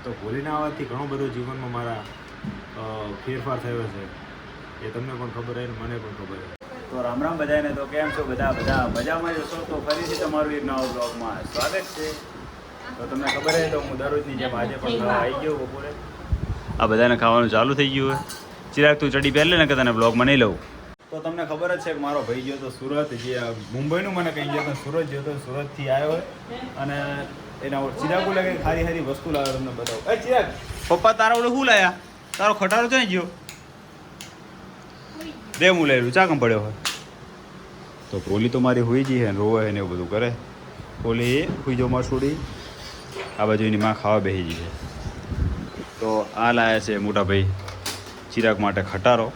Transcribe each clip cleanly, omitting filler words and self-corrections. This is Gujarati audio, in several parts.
તો ભૂલીના આવવાથી ઘણો બધો જીવનમાં મારા ફેરફાર થયો છે, એ તમને પણ ખબર હોય ને મને પણ ખબર છે. તો રામ રામ બધાને. તો કેમ છો બધા મજામાં જશો? તો ફરીથી તમારું એક નવા બ્લોગમાં સ્વાગત છે. તો તમને ખબર છે તો હું દરરોજની જેમ આજે પણ આવી ગયો બપોરે. આ બધાને ખાવાનું ચાલુ થઈ ગયું હોય. ચિરાગ તું ચડી પહેલે ને કે તને બ્લોગમાં નહીં લઉં. તો તમને ખબર જ છે કે મારો ભાઈ ગયો તો સુરત, જે મુંબઈનું મને કહી ગયો તો સુરત ગયો તો સુરતથી આવ્યો હોય અને એના ચિરાગુ લાગે ખારી ખારી વસ્તુ લાવે તમને બતાવો. એ ચિરાગ, પપ્પા તારા ઓલે શું લાયા? તારો ખટારો ક્યાં ગયો? દે હું લઈ લઉં. ચા કેમ પડ્યો હોય? તો પોલી તો મારી હોઈ ગઈ છે ને રોવે ને એવું બધું કરે. પોલી હોઈ જાઓ માર છોડી. આ બાજુ એની માં ખાવા બેસી ગઈ છે. તો આ લાયા છે મોટા ભાઈ ચિરાગ માટે ખટારો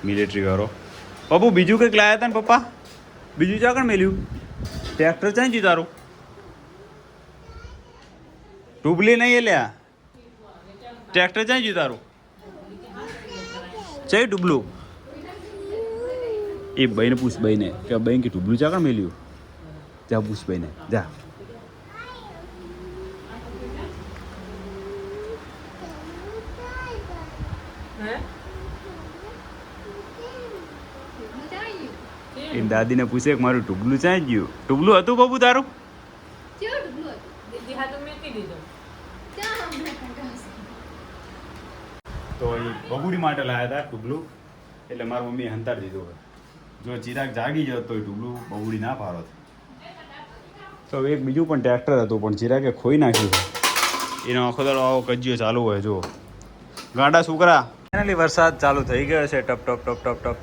મિલિટરી વાળો. પપ્પુ બીજું કંઈક લાયા હતા ને પપ્પા? બીજું ચા કણ મેલ્યું? ટ્રેક્ટર ચાઈ ગયું તારું? ટુબલી નહીં લ્યા, ટ્રેક્ટર ચાઈ ગયું તારું? ચઈ ડુબલું? એ બહેને પૂછ બહેને કે બહેન કે ટુબલું ચા કણ મેલ્યું? જા પૂછ બહેને જા. એ દાદીને પૂછે કે મારું ટુબલું ચાઈ ગયું? ટુબલું હતું બાબુ તારું? તો એ બબુડી માટે લાયા હતા ટુબલું, એટલે મારી મમ્મીએ હંતાડી દીધું હોય. જો ચિરાગ જાગી જતો તો ટુબલું બબુડી ના પાડો. તો એક બીજું પણ ટ્રેક્ટર હતું પણ ચિરાગે ખોઈ નાખ્યું છે. એનો આખો દાડો આવો કજિયો ચાલુ હોય. જુઓ ગાંડા છોકરા. ફાઇનલી વરસાદ ચાલુ થઈ ગયો છે, ટપ ટપ ટપ ટપ ટપ.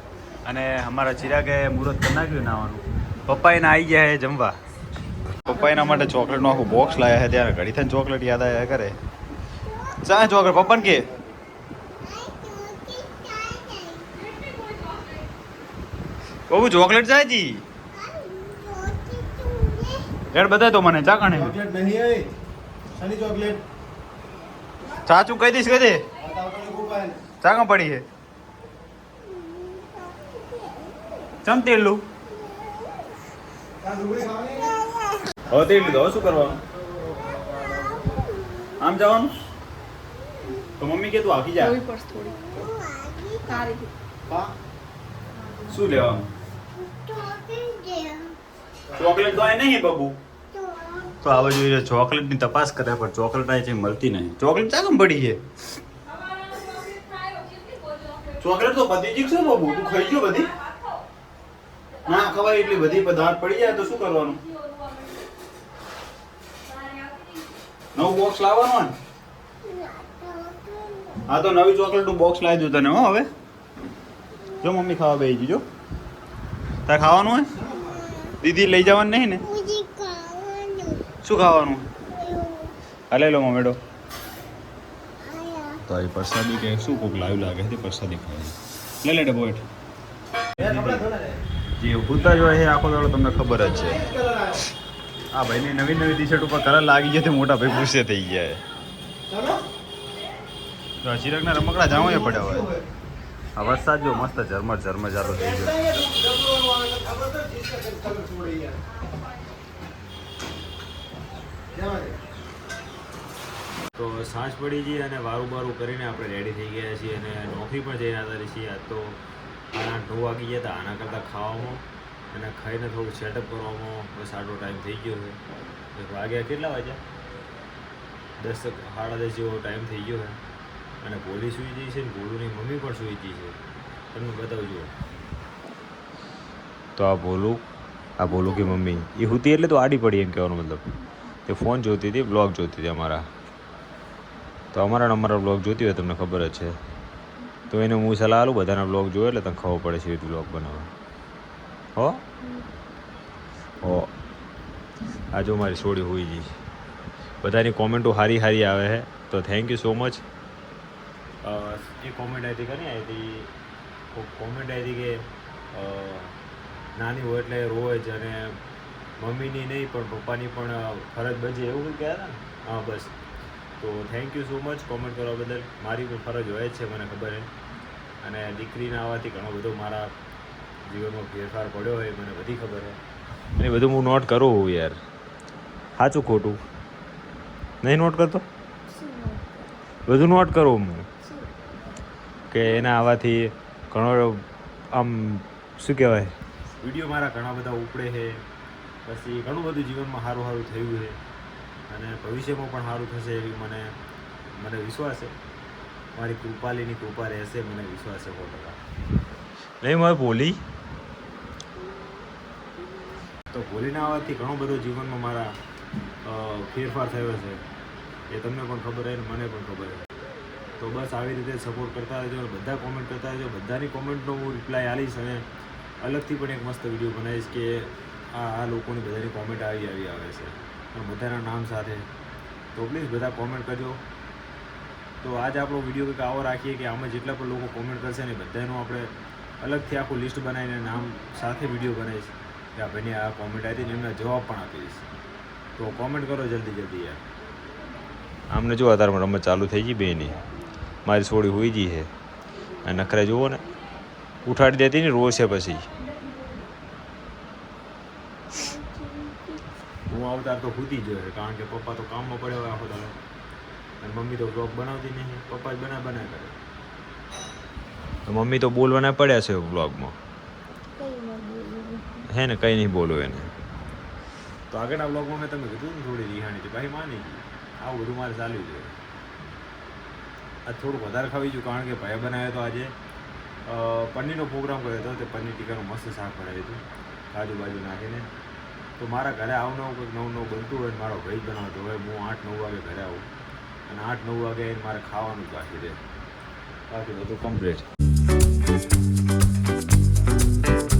અને અમારા ચિરાગે મુહૂર્ત કરી નાખ્યું નાવાનું. પપ્પા એને આવી ગયા છે જમવા. પપ્પા એના માટે ચોકલેટનું આખું બોક્સ લાવ્યા છે. ત્યારે ઘડી થઈને ચોકલેટ યાદ આવ્યા કરે. ચા ચોકલેટ પપ્પાને કે બહુ ચોકલેટ જાય જી. રેડ બતાય તો મને ચા કાણે ચાચું કહી દઈશ કદે ચા કાં પડી છે? ચમ તેલું હવે તેલ લીધો. હવે શું કરવાનું? આમ જવાનું? તો મમ્મી કે તું આખી જા. શું લેવાનું? ચોકલેટ તો આ નહીં બબુ. તો આ બાજુ ચોકલેટની તપાસ કરે પણ ચોકલેટ આ મળતી નહીં. ચોકલેટ ચા કેમ પડી છે? ચોકલેટ તો બધી જ છે બબુ. તું ખાઈ ગયો બધી? ના ખવાય એટલી બધી પદાર્થ પડી જાય તો શું કરવાનું? નવું બોક્સ લાવવાનું ને? હા તો નવી ચોકલેટનું બોક્સ લાવી દઉં તને. હો હવે જો મમ્મી ખાવા બેસી ગઈ. જો તારે ખાવાનું હોય? દીદી લઈ જવાનું નહીં ને? શું ખાવાનું? હા લઈ લો મમેડો. તો એ પ્રસાદી કે શું કોક લાવ્યું લાગે છે પ્રસાદી ખાવાની. લઈ લે ડબ્બો હેઠ. જે ઉતા જ હોય છે આખો દાડો તમને ખબર જ છે. આ ભાઈની નવી નવી ટી શર્ટ ઉપર કલર લાગી જાય તો મોટા ભાઈ ગુસ્સે થઈ ગયા. તો આ ચિરાગના રમકડા જાણવા પડ્યા હોય. આ વરસાદ જો મસ્ત ઝરમર ઝરમર ચાલુ થઈ ગયો. તો સાંજ પડી ગઈ અને વારું બારું કરીને આપણે રેડી થઈ ગયા છીએ અને નોકરી પણ જઈને આવતા છીએ. આજ તો 8-9 વાગી ગયા હતા. આના કરતાં ખાવામાં અને ખાઈને થોડું સેટઅપ કરવામાં બસ આટલો ટાઈમ થઈ ગયો છે. વાગ્યા કેટલા વાગ્યા? 10-10:30 જેવો ટાઈમ થઈ ગયો છે. અને ભોલી સૂઈ ગઈ છે ને ભોલુની મમ્મી પણ સૂઈ ગઈ છે. તમને બતાવજો. તો આ બોલું કે મમ્મી એ હુતી એટલે તો આડી પડી એમ કહેવાનો મતલબ. તે ફોન જોતી હતી, બ્લોગ જોતી હતી અમારા. તો અમારા બ્લોગ જોતી હોય તમને ખબર જ છે. તો એને હું સલાહ આલું બધાના બ્લોગ જોવે એટલે તને ખબર પડે છે એ બ્લોગ બનાવવા. હો આ જો મારી છોડી હોઈ ગઈ. બધાની કોમેન્ટો સારી સારી આવે છે તો thank you so much. A comment આવી હતી કરી આવી હતી કોમેન્ટ આવી હતી કે નાની હોય એટલે રોવે જ અને મમ્મીની નહીં પણ પપ્પાની પણ ફરજ બજે એવું કંઈ કહેતા ને. હા બસ. તો thank you so much comment કરવા બદલ. મારી પણ ફરજ હોય જ છે મને ખબર છે. અને દીકરીના આવવાથી ઘણો બધો મારા જીવનમાં ફેરફાર પડ્યો હોય મને બધી ખબર છે. એ બધું હું નોટ કરું યાર. સાચું ખોટું નહીં નોટ કરતો? બધું નોટ કરું હું કે એના આવવાથી ઘણો આમ શું કહેવાય વિડીયો મારા ઘણા બધા ઉપડે છે, પછી ઘણું બધું જીવનમાં સારું સારું થયું છે અને ભવિષ્યમાં પણ સારું થશે એવી મને વિશ્વાસ છે. મારી કૃપાલીની કૃપા રહેશે, મને વિશ્વાસ છે 100%. નહીં મારે ભોલી તો ભોલીના આવવાથી ઘણો બધો જીવનમાં મારા ફેરફાર થયો છે, એ તમને પણ ખબર છે ને મને પણ ખબર છે. તો બસ આવી રીતે સપોર્ટ કરતા રહેજો, બધા કોમેન્ટ કરતા રહેજો. બધાની કોમેન્ટનો હું રિપ્લાય આલીશ અને અલગથી પણ એક મસ્ત વિડીયો બનાવીશ કે આ લોકોની બધાની કોમેન્ટ આવે છે અને બધાના નામ સાથે. તો પ્લીઝ બધા કોમેન્ટ કરજો. તો આજ આપણો વિડીયો કંઈક આવો રાખીએ કે આમાં જેટલા પણ લોકો કોમેન્ટ કરશે ને બધાનું આપણે અલગથી આખું લિસ્ટ બનાવીને નામ સાથે વિડીયો બનાવીશ કે આ ભાઈને આ કોમેન્ટ આવી હતી ને એમના જવાબ પણ આપીશ. તો કોમેન્ટ કરો જલ્દી યાર. આમને જો અત્યારે રમત ચાલુ થઈ ગઈ બેની, મારી સોડી હોઈ ગઈ છે અને નખરે જુઓ ને ઉઠાડી દેતી ને રોજ છે. પછી હું આવતાર તો ખુદી જ હોય કારણ કે પપ્પા તો કામમાં પડ્યો હોય આખો દાડો અને મમ્મી તો બ્લોગ બનાવતી નહીં, પપ્પા જ બના કરે. તો મમ્મી તો બોલવાના પડ્યા છે બ્લોગમાં, હે ને કંઈ નહીં બોલું એને. તો આગળના બ્લોગમાં મેં તમે કીધું ને થોડી રિહાણી હતી, ભાઈ માની ગઈ. આવું બધું મારે ચાલ્યું છે. આજ થોડુંક વધારે ખાવી ગયું કારણ કે ભાઈ બનાવ્યો તો આજે પનીરનો પ્રોગ્રામ કર્યો હતો. તે પનીર ટીકાનું મસ્ત શાક બનાવ્યું હતું કાજુ બાજુ નાખીને. તો મારા ઘરે આવું કંઈક નવું બનતું હોય મારો ભાઈ જ બનાવતો હોય. હું 8-9 વાગે ઘરે આવું અને 8-9 વાગે મારે ખાવાનું જ બાકી રહે, બાકી બધું કમ્પ્લીટ.